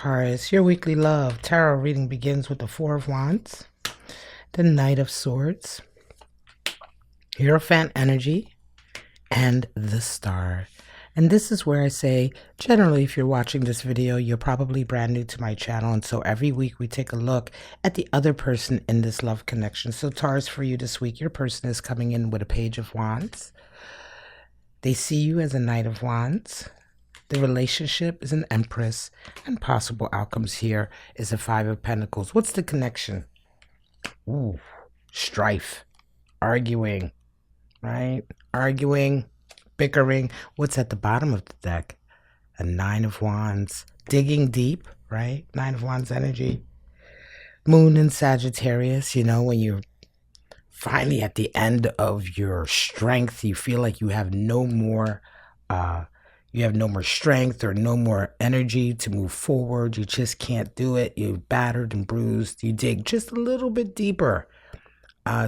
Taurus, your weekly love tarot reading begins with the Four of Wands, the Knight of Swords, Hierophant energy, and the Star. And this is where I say, generally, if you're watching this video, you're probably brand new to my channel. And so every week we take a look at the other person in this love connection. So Taurus, for you this week, your person is coming in with a Page of Wands. They see you as a Knight of Wands. The relationship is an Empress, and possible outcomes here is a Five of Pentacles. What's the connection? Ooh, strife, arguing, right? Arguing, bickering. What's at the bottom of the deck? A Nine of Wands, digging deep, right? Nine of Wands energy. Moon in Sagittarius, you know, when you're finally at the end of your strength, you feel like you have no more strength or no more energy to move forward. You just can't do it. You're battered and bruised. You dig just a little bit deeper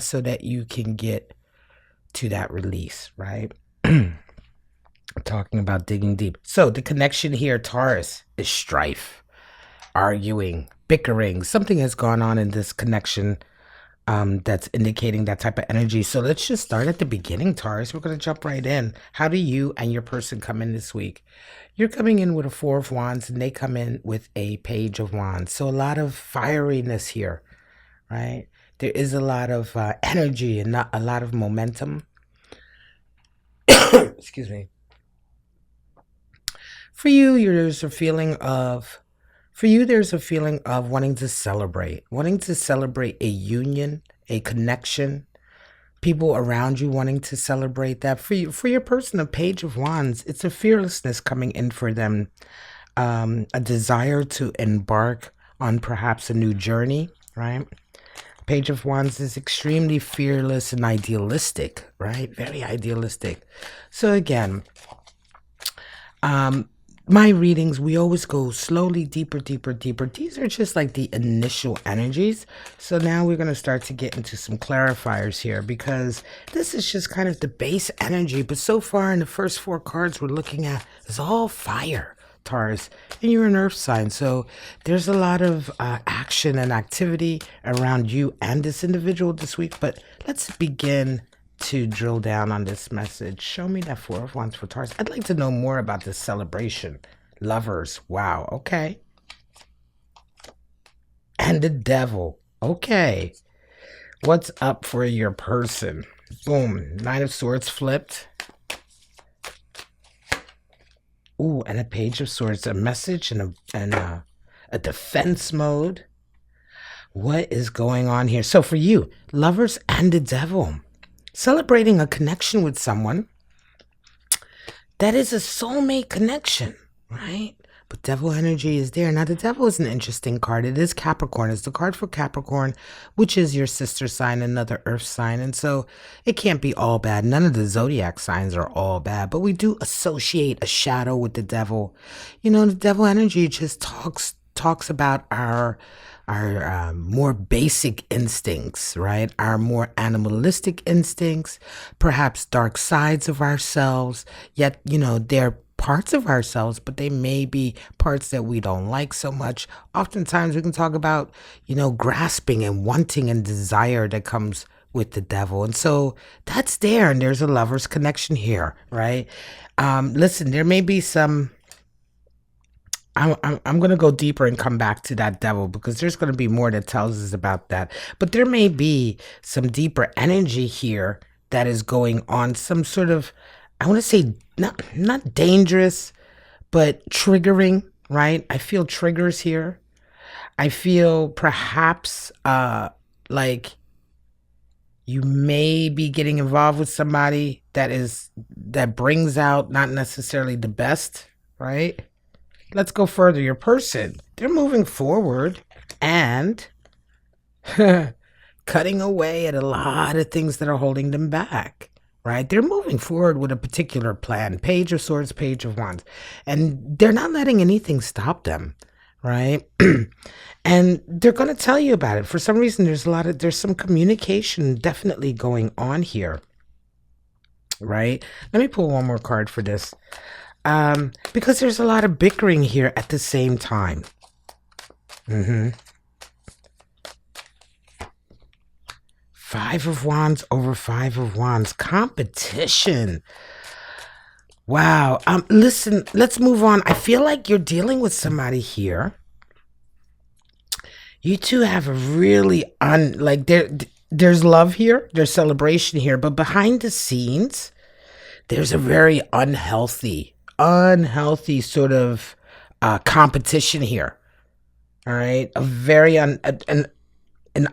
so that you can get to that release, right? Talking about digging deep. So the connection here, Taurus, is strife, arguing, bickering. Something has gone on in this connection that's indicating that type of energy. So let's just start at the beginning, Taurus. We're going to jump right in. How do you and your person come in this week? You're coming in with a Four of Wands, and they come in with a Page of Wands. So a lot of fieriness here, right? There is a lot of energy and not a lot of momentum. Excuse me. For you, there's a feeling of wanting to celebrate a union, a connection, people around you wanting to celebrate that. For your person, a Page of Wands, it's a fearlessness coming in for them, a desire to embark on perhaps a new journey, right? Page of Wands is extremely fearless and idealistic, right? Very idealistic. So again, my readings, we always go slowly deeper, deeper, deeper. These are just like the initial energies. So now we're going to start to get into some clarifiers here, because this is just kind of the base energy. But so far in the first four cards we're looking at is all fire, Taurus, and you're an earth sign. So there's a lot of action and activity around you and this individual this week. But let's begin to drill down on this message. Show me that Four of Wands for Taurus. I'd like to know more about this celebration. Lovers. Wow. Okay. And the Devil. Okay. What's up for your person? Boom. Nine of Swords flipped. Ooh, and a Page of Swords. A message and a defense mode. What is going on here? So for you, Lovers and the Devil. Celebrating a connection with someone that is a soulmate connection, right? But Devil energy is there. Now, the Devil is an interesting card. It is Capricorn. It's the card for Capricorn, which is your sister sign, another earth sign. And so it can't be all bad. None of the zodiac signs are all bad, but we do associate a shadow with the Devil. You know, the Devil energy just talks about our more basic instincts, right? Our more animalistic instincts, perhaps dark sides of ourselves. Yet, you know, they're parts of ourselves, but they may be parts that we don't like so much. Oftentimes we can talk about, you know, grasping and wanting and desire that comes with the Devil. And so that's there. And there's a lover's connection here, right? Listen, there may be some... I'm going to go deeper and come back to that Devil, because there's going to be more that tells us about that. But there may be some deeper energy here that is going on, some sort of, I want to say, not dangerous, but triggering, right? I feel triggers here. I feel perhaps like you may be getting involved with somebody that brings out not necessarily the best, right? Let's go further. Your person, they're moving forward and cutting away at a lot of things that are holding them back, right? They're moving forward with a particular plan. Page of Swords, Page of Wands. And they're not letting anything stop them, right? And they're going to tell you about it. For some reason, there's some communication definitely going on here, right? Let me pull one more card for this. Because there's a lot of bickering here at the same time. Mm-hmm. Five of Wands over Five of Wands. Competition. Wow. Listen, let's move on. I feel like you're dealing with somebody here. You two have a really there's love here, there's celebration here, but behind the scenes, there's a very unhealthy sort of competition here. All right, a very an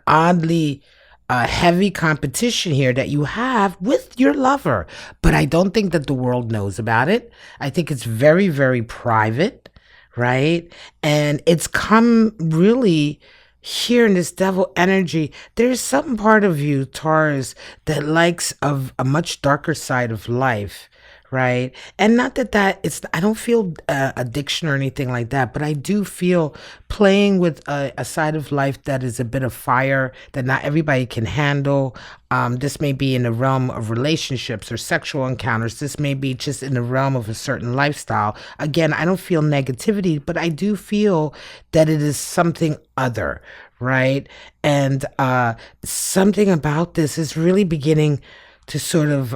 oddly heavy competition here that you have with your lover. But I don't think that the world knows about it. I think it's very, very private, right? And it's come really here in this devil energy. There's some part of you, Taurus, that likes of a much darker side of life, right? And not that it's, I don't feel addiction or anything like that, but I do feel playing with a side of life that is a bit of fire that not everybody can handle. This may be in the realm of relationships or sexual encounters. This may be just in the realm of a certain lifestyle. Again, I don't feel negativity, but I do feel that it is something other, right? And something about this is really beginning to sort of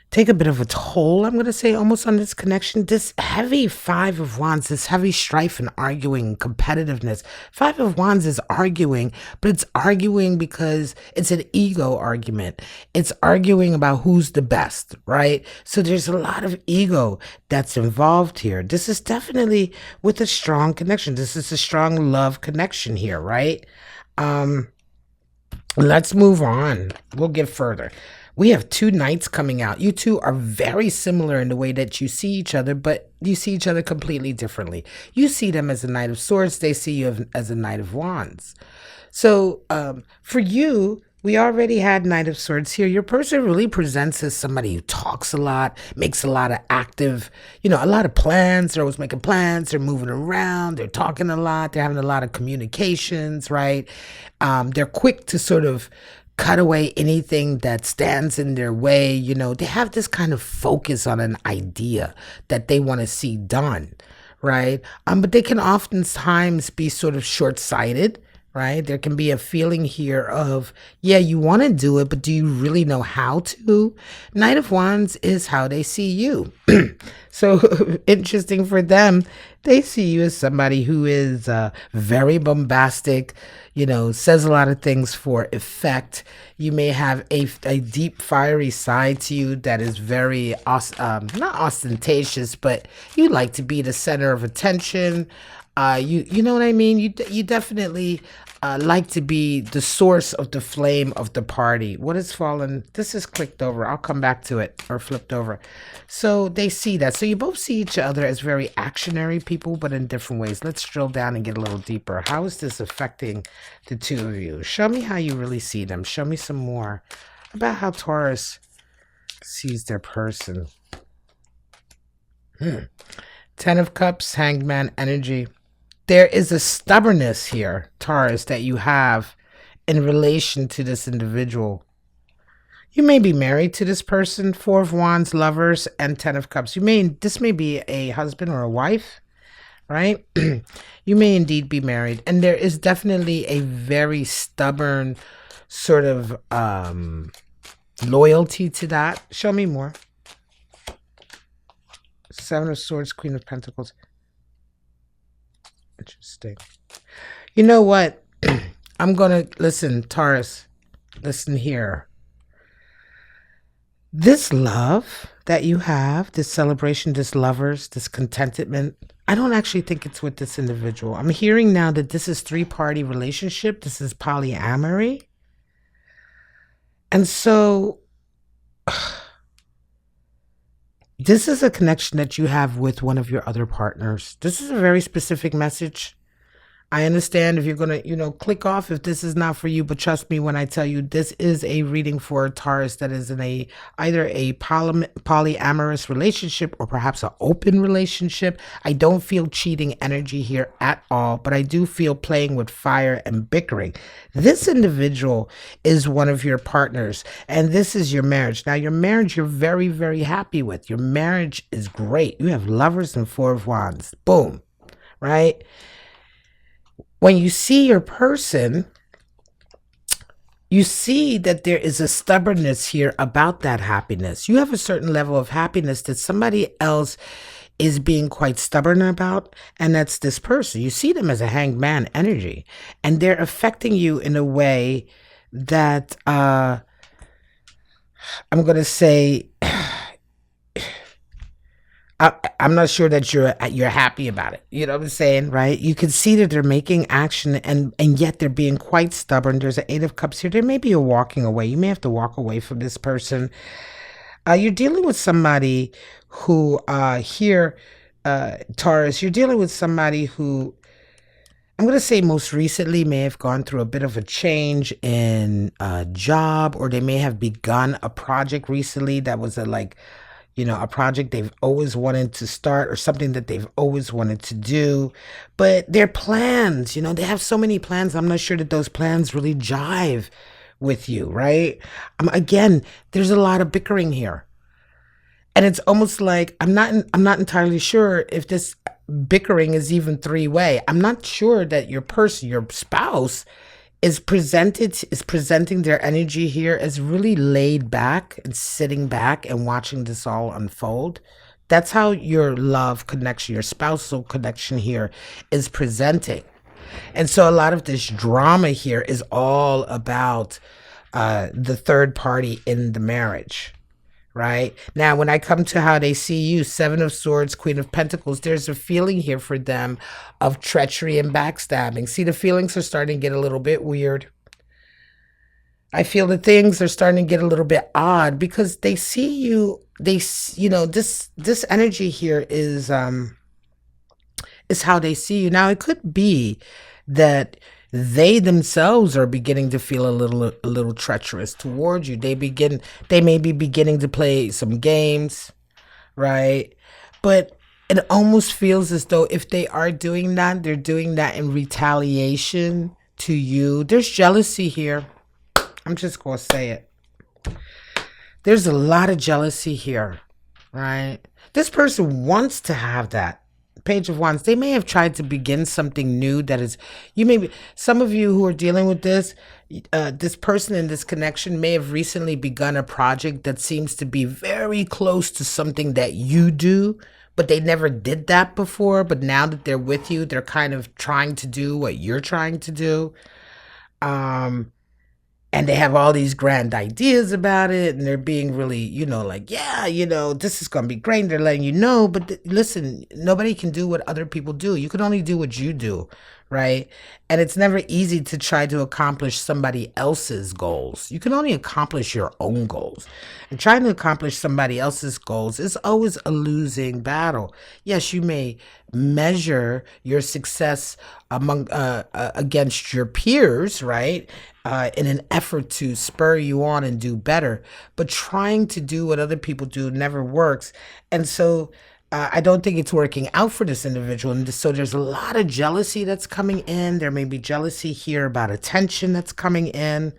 take a bit of a toll, I'm going to say, almost on this connection. This heavy Five of Wands, this heavy strife and arguing, competitiveness. Five of Wands is arguing, but it's arguing because it's an ego argument. It's arguing about who's the best, right? So there's a lot of ego that's involved here. This is definitely with a strong connection. This is a strong love connection here, right? Let's move on. We'll get further. We have two knights coming out. You two are very similar in the way that you see each other, but you see each other completely differently. You see them as a Knight of Swords. They see you as a Knight of Wands. So for you, we already had Knight of Swords here. Your person really presents as somebody who talks a lot, makes a lot of active, a lot of plans. They're always making plans. They're moving around. They're talking a lot. They're having a lot of communications, right? They're quick to sort of cut away anything that stands in their way. They have this kind of focus on an idea that they want to see done, right? But they can oftentimes be sort of short-sighted, right? There can be a feeling here of, yeah, you want to do it, but do you really know how to? Knight of Wands is how they see you. So interesting for them. They see you as somebody who is very bombastic, says a lot of things for effect. You may have a deep, fiery side to you that is very, not ostentatious, but you like to be the center of attention. You know what I mean? You definitely like to be the source of the flame of the party. What has fallen? This is clicked over. I'll come back to it, or flipped over. So they see that. So you both see each other as very actionary people, but in different ways. Let's drill down and get a little deeper. How is this affecting the two of you? Show me how you really see them. Show me some more about how Taurus sees their person. Ten of Cups, Hanged Man energy. There is a stubbornness here, Taurus, that you have in relation to this individual. You may be married to this person. Four of Wands, Lovers, and Ten of Cups. This may be a husband or a wife, right? You may indeed be married. And there is definitely a very stubborn sort of loyalty to that. Show me more. Seven of Swords, Queen of Pentacles. Interesting. You know what? I'm going to listen, Taurus. Listen here. This love that you have, this celebration, this lovers, this contentment, I don't actually think it's with this individual. I'm hearing now that this is three-party relationship. This is polyamory. And so this is a connection that you have with one of your other partners. This is a very specific message. I understand if you're going to, click off if this is not for you, but trust me when I tell you this is a reading for Taurus that is in either a polyamorous relationship or perhaps an open relationship. I don't feel cheating energy here at all, but I do feel playing with fire and bickering. This individual is one of your partners, and this is your marriage. Now, your marriage you're very, very happy with. Your marriage is great. You have Lovers and Four of Wands. Boom. Right? when you see your person, you see that there is a stubbornness here about that happiness. You have a certain level of happiness that somebody else is being quite stubborn about, and that's this person. You see them as a hanged man energy, and they're affecting you in a way that I'm going to say I'm not sure that you're happy about it. You know what I'm saying, right? You can see that they're making action, and yet they're being quite stubborn. There's an Eight of Cups here. There may be a walking away. You may have to walk away from this person. You're dealing with somebody who here, Taurus. You're dealing with somebody who I'm going to say most recently may have gone through a bit of a change in a job, or they may have begun a project recently that was a project they've always wanted to start, or something that they've always wanted to do. But their plans, they have so many plans. I'm not sure that those plans really jive with you, right? Again, there's a lot of bickering here. And it's almost like I'm not entirely sure if this bickering is even three-way. I'm not sure that your person, your spouse, is presenting their energy here as really laid back and sitting back and watching this all unfold. That's how your love connection, your spousal connection here is presenting. And so a lot of this drama here is all about the third party in the marriage. Right now, when I come to how they see you, Seven of Swords, Queen of Pentacles, there's a feeling here for them of treachery and backstabbing. See, the feelings are starting to get a little bit weird. I feel that things are starting to get a little bit odd because they see you. This energy here is how they see you. Now, it could be that they themselves are beginning to feel a little treacherous towards you. They may be beginning to play some games, right? But it almost feels as though if they are doing that, they're doing that in retaliation to you. There's jealousy here. I'm just going to say it. There's a lot of jealousy here, right? This person wants to have that. Page of Wands. They may have tried to begin something new that is, some of you who are dealing with this, this person in this connection may have recently begun a project that seems to be very close to something that you do, but they never did that before. But now that they're with you, they're kind of trying to do what you're trying to do. And they have all these grand ideas about it, and they're being really, this is going to be great. And they're letting you know, but listen, nobody can do what other people do. You can only do what you do, right? And it's never easy to try to accomplish somebody else's goals. You can only accomplish your own goals. And trying to accomplish somebody else's goals is always a losing battle. Yes, you may measure your success against your peers, right? In an effort to spur you on and do better. But trying to do what other people do never works. And so I don't think it's working out for this individual. And so there's a lot of jealousy that's coming in. There may be jealousy here about attention that's coming in.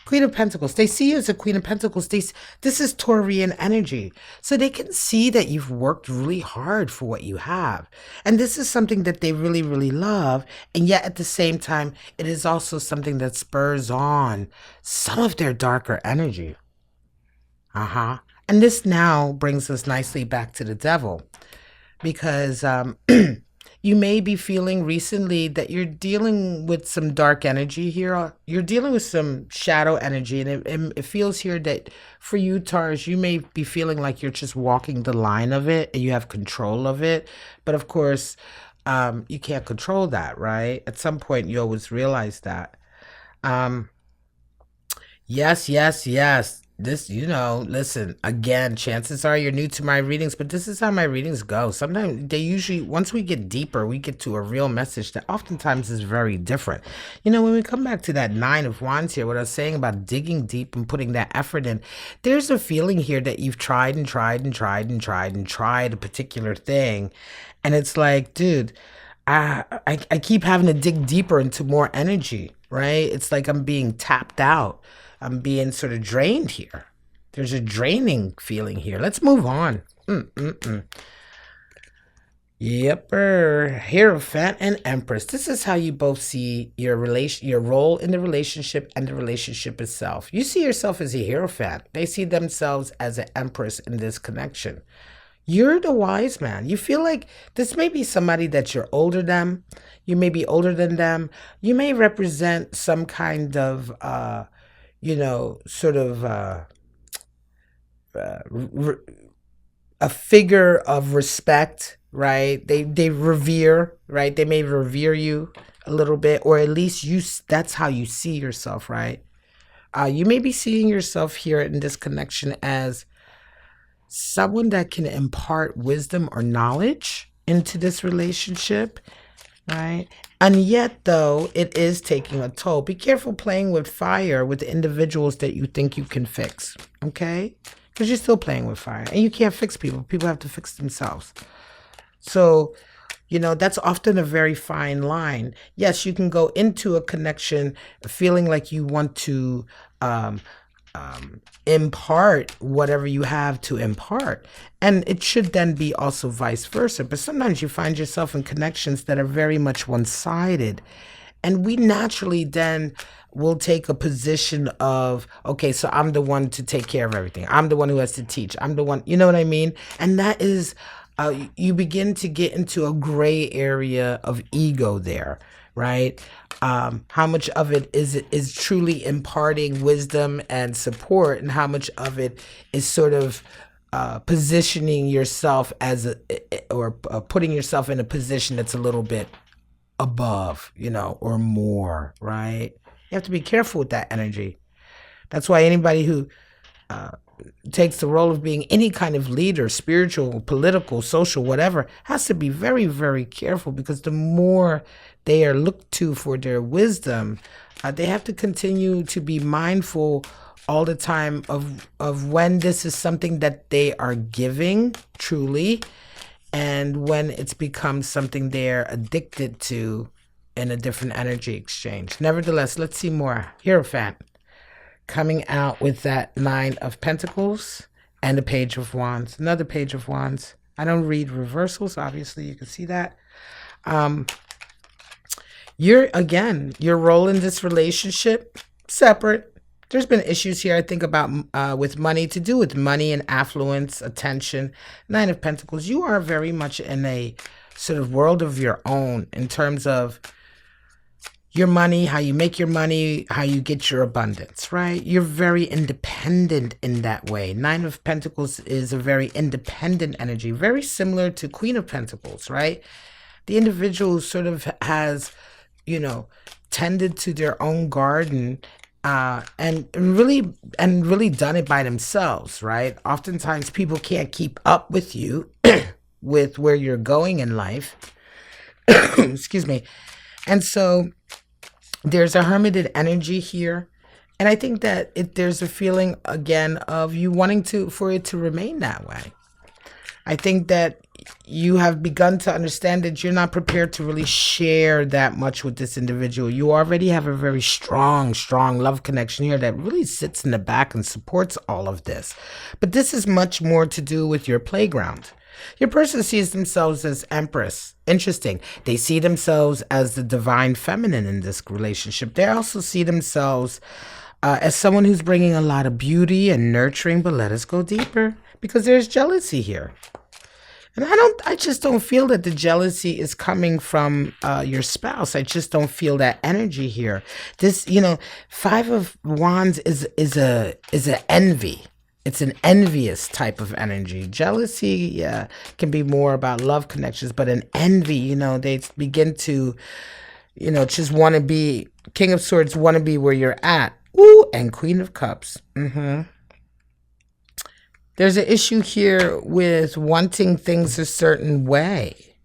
Queen of Pentacles. They see you as a Queen of Pentacles. This is Taurian energy. So they can see that you've worked really hard for what you have. And this is something that they really, really love. And yet at the same time, it is also something that spurs on some of their darker energy. And this now brings us nicely back to the Devil. Because you may be feeling recently that you're dealing with some dark energy here. You're dealing with some shadow energy. And it feels here that for you, Taurus, you may be feeling like you're just walking the line of it and you have control of it. But of course, you can't control that, right? At some point, you always realize that. Yes. This, listen, again, chances are you're new to my readings, but this is how my readings go. Sometimes once we get deeper, we get to a real message that oftentimes is very different. When we come back to that Nine of Wands here, what I was saying about digging deep and putting that effort in, there's a feeling here that you've tried a particular thing. And it's like, dude, I keep having to dig deeper into more energy, right? It's like I'm being tapped out. I'm being sort of drained here. There's a draining feeling here. Let's move on. Yepper. Hierophant and Empress. This is how you both see your role in the relationship and the relationship itself. You see yourself as a Hierophant. They see themselves as an Empress in this connection. You're the wise man. You feel like this may be somebody that you're older than. You may be older than them. You may represent some kind of, sort of r- a figure of respect, right? They revere, right? They may revere you a little bit, or at least that's how you see yourself, right? You may be seeing yourself here in this connection as someone that can impart wisdom or knowledge into this relationship, right? And yet, though, it is taking a toll. Be careful playing with fire with the individuals that you think you can fix, okay? Because you're still playing with fire, and you can't fix people. People have to fix themselves. So, that's often a very fine line. Yes, you can go into a connection feeling like you want to um, impart whatever you have to impart. And it should then be also vice versa. But sometimes you find yourself in connections that are very much one-sided. And we naturally then will take a position of, okay, so I'm the one to take care of everything. I'm the one who has to teach. I'm the one, you know what I mean? And that is, you begin to get into a gray area of ego there, right? How much of it is truly imparting wisdom and support, and how much of it is sort of positioning yourself as or putting yourself in a position that's a little bit above, or more, right? You have to be careful with that energy. That's why anybody who takes the role of being any kind of leader, spiritual, political, social, whatever, has to be very, very careful, because the more they are looked to for their wisdom, they have to continue to be mindful all the time of when this is something that they are giving truly, and when it's become something they're addicted to in a different energy exchange. Nevertheless, let's see more. Hierophant coming out with that Nine of Pentacles and a Page of Wands. Another Page of Wands. I don't read reversals, obviously, you can see that. Your role in this relationship, separate. There's been issues here, I think, about with money, to do with money and affluence, attention. Nine of Pentacles, you are very much in a sort of world of your own in terms of your money, how you make your money, how you get your abundance, right? You're very independent in that way. Nine of Pentacles is a very independent energy, very similar to Queen of Pentacles, right? The individual sort of has, tended to their own garden, and really done it by themselves, right? Oftentimes people can't keep up with you with where you're going in life. Excuse me. And so there's a hermited energy here. And I think that there's a feeling, again, of you wanting for it to remain that way. I think that you have begun to understand that you're not prepared to really share that much with this individual. You already have a very strong love connection here that really sits in the back and supports all of this. But this is much more to do with your playground. Your person sees themselves as Empress. Interesting. They see themselves as the divine feminine in this relationship. They also see themselves as someone who's bringing a lot of beauty and nurturing. But let us go deeper, because there's jealousy here. And I just don't feel that the jealousy is coming from your spouse. I just don't feel that energy here. This, Five of Wands is an envy. It's an envious type of energy. Jealousy can be more about love connections, but an envy, they begin to, just want to be, King of Swords, want to be where you're at. Ooh, and Queen of Cups. There's an issue here with wanting things a certain way,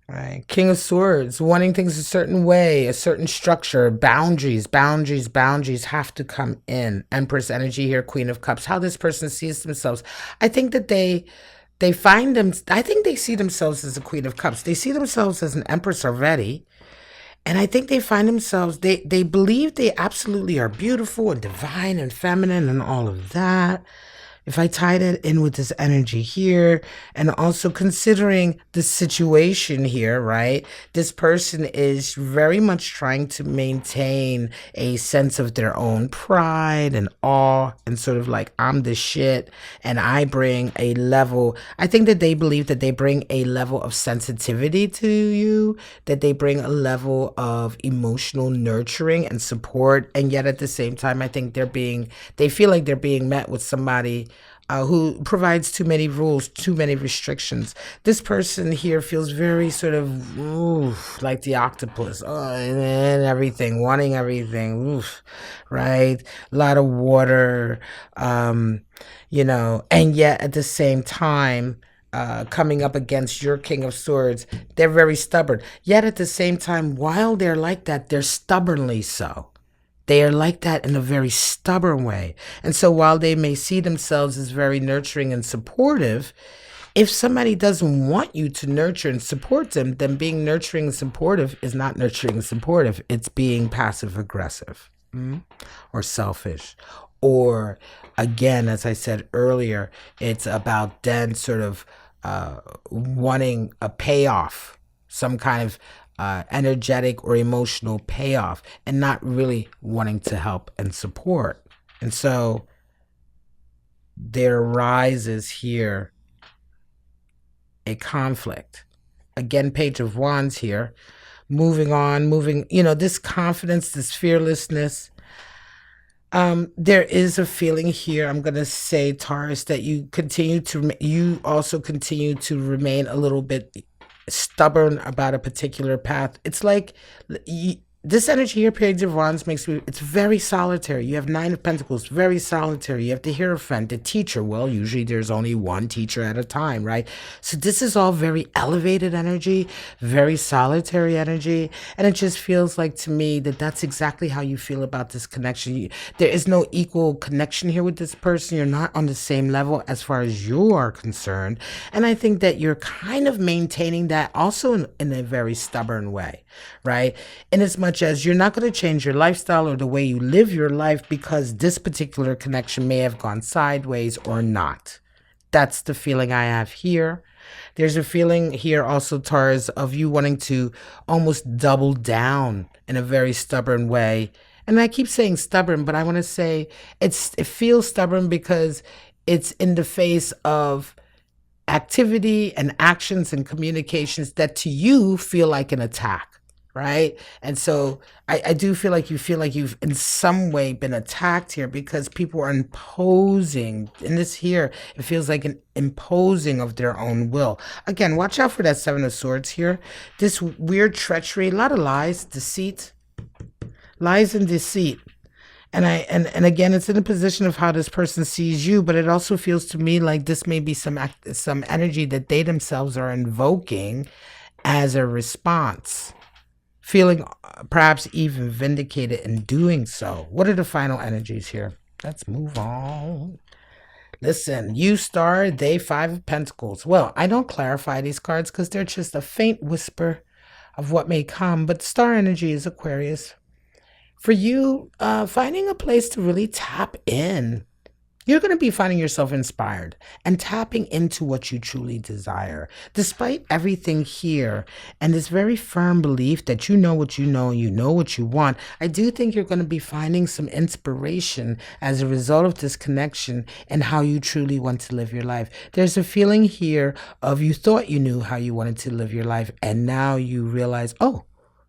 right? King of Swords, wanting things a certain way, a certain structure, boundaries have to come in. Empress energy here, Queen of Cups. How this person sees themselves. I think that I think they see themselves as a Queen of Cups. They see themselves as an Empress already. And I think they find themselves, they believe they absolutely are beautiful and divine and feminine and all of that. if I tie that in with this energy here, and also considering the situation here, right? This person is very much trying to maintain a sense of their own pride and awe, and sort of like, I'm the shit, and I bring a level. I think that they believe that they bring a level of sensitivity to you, that they bring a level of emotional nurturing and support, and yet at the same time, I think they feel like they're being met with somebody who provides too many rules, too many restrictions. This person here feels very sort of like the octopus, and everything, wanting everything, right? A lot of water, and yet at the same time, coming up against your King of Swords, they're very stubborn. Yet at the same time, while they're like that, they're stubbornly so. They are like that in a very stubborn way. And so while they may see themselves as very nurturing and supportive, if somebody doesn't want you to nurture and support them, then being nurturing and supportive is not nurturing and supportive. It's being passive aggressive, or selfish. Or again, as I said earlier, it's about then sort of wanting a payoff, some kind of energetic or emotional payoff, and not really wanting to help and support. And so there arises here a conflict. Again, Page of Wands here. Moving on, this confidence, this fearlessness. There is a feeling here, I'm going to say, Taurus, that you also continue to remain a little bit stubborn about a particular path. It's like this energy here, Page of Wands, it's very solitary. You have Nine of Pentacles, very solitary. You have the Hierophant, the teacher. Well, usually there's only one teacher at a time, right? So this is all very elevated energy, very solitary energy. And it just feels like to me that that's exactly how you feel about this connection. There is no equal connection here with this person. You're not on the same level as far as you are concerned. And I think that you're kind of maintaining that also in a very stubborn way, right? In as much as you're not going to change your lifestyle or the way you live your life because this particular connection may have gone sideways or not. That's the feeling I have here. There's a feeling here also, Taurus, of you wanting to almost double down in a very stubborn way. And I keep saying stubborn, but I want to say it feels stubborn because it's in the face of activity and actions and communications that to you feel like an attack. Right? And so I do feel like you've in some way been attacked here because people are imposing. In this here, it feels like an imposing of their own will. Again, watch out for that Seven of Swords here. This weird treachery, a lot of lies, deceit, lies and deceit. And again, it's in a position of how this person sees you, but it also feels to me like this may be some energy that they themselves are invoking as a response. Feeling perhaps even vindicated in doing so. What are the final energies here? Let's move on. Listen, you star, they Five of Pentacles. Well, I don't clarify these cards because they're just a faint whisper of what may come, but star energy is Aquarius. For you, finding a place to really tap in. You're going to be finding yourself inspired and tapping into what you truly desire. Despite everything here and this very firm belief that you know what you know what you want, I do think you're going to be finding some inspiration as a result of this connection and how you truly want to live your life. There's a feeling here of you thought you knew how you wanted to live your life, and now you realize, oh,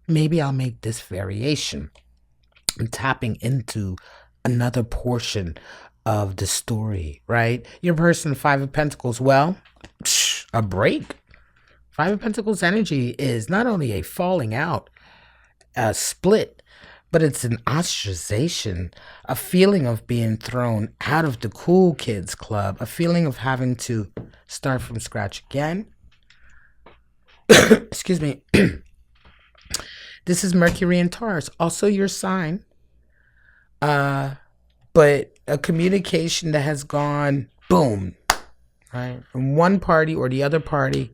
maybe I'll make this variation. I'm tapping into another portion of the story, right? Your person, Five of Pentacles, well, a break. Five of Pentacles energy is not only a falling out, a split, but it's an ostracization, a feeling of being thrown out of the cool kids club, a feeling of having to start from scratch again. Excuse me. This is Mercury and Taurus, also your sign. But a communication that has gone boom, right? From one party or the other party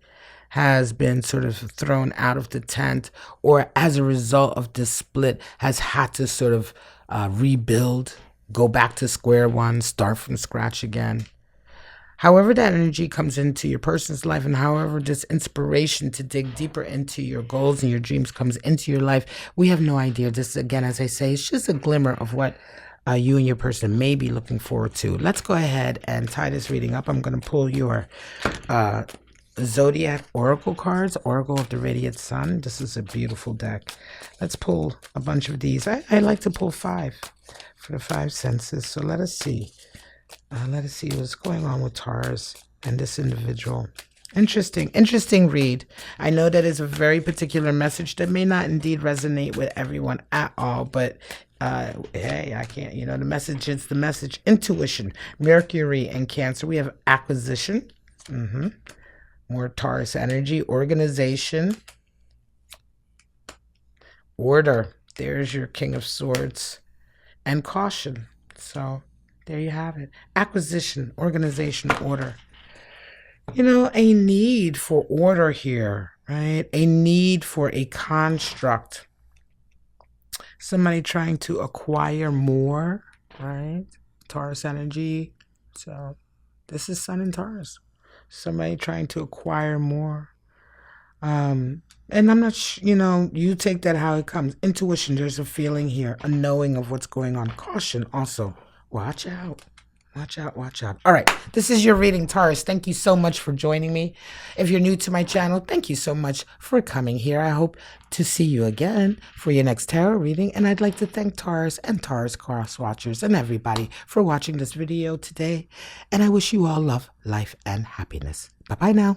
has been sort of thrown out of the tent, or as a result of this split has had to sort of rebuild, go back to square one, start from scratch again. However that energy comes into your person's life, and however this inspiration to dig deeper into your goals and your dreams comes into your life, we have no idea. This, again, as I say, it's just a glimmer of what you and your person may be looking forward to. Let's go ahead and tie this reading up. I'm going to pull your Zodiac Oracle cards, Oracle of the Radiant Sun. This is a beautiful deck. Let's pull a bunch of these. I like to pull 5 for the 5 senses. So let us see. Let us see what's going on with Taurus and this individual. Interesting read. I know that is a very particular message that may not indeed resonate with everyone at all, but hey, I can't, the message is the message. Intuition, Mercury and Cancer. We have acquisition. More Taurus energy. Organization. Order. There's your King of Swords. And caution. So there you have it. Acquisition, organization, order. A need for order here, right? A need for a construct. Somebody trying to acquire more, right? Taurus energy. So this is Sun in Taurus. Somebody trying to acquire more. And I'm not, you take that how it comes. Intuition, there's a feeling here, a knowing of what's going on. Caution also. Watch out. Watch out, watch out. All right, this is your reading, Taurus. Thank you so much for joining me. If you're new to my channel, thank you so much for coming here. I hope to see you again for your next tarot reading. And I'd like to thank Taurus and Taurus cross watchers and everybody for watching this video today. And I wish you all love, life, and happiness. Bye-bye now.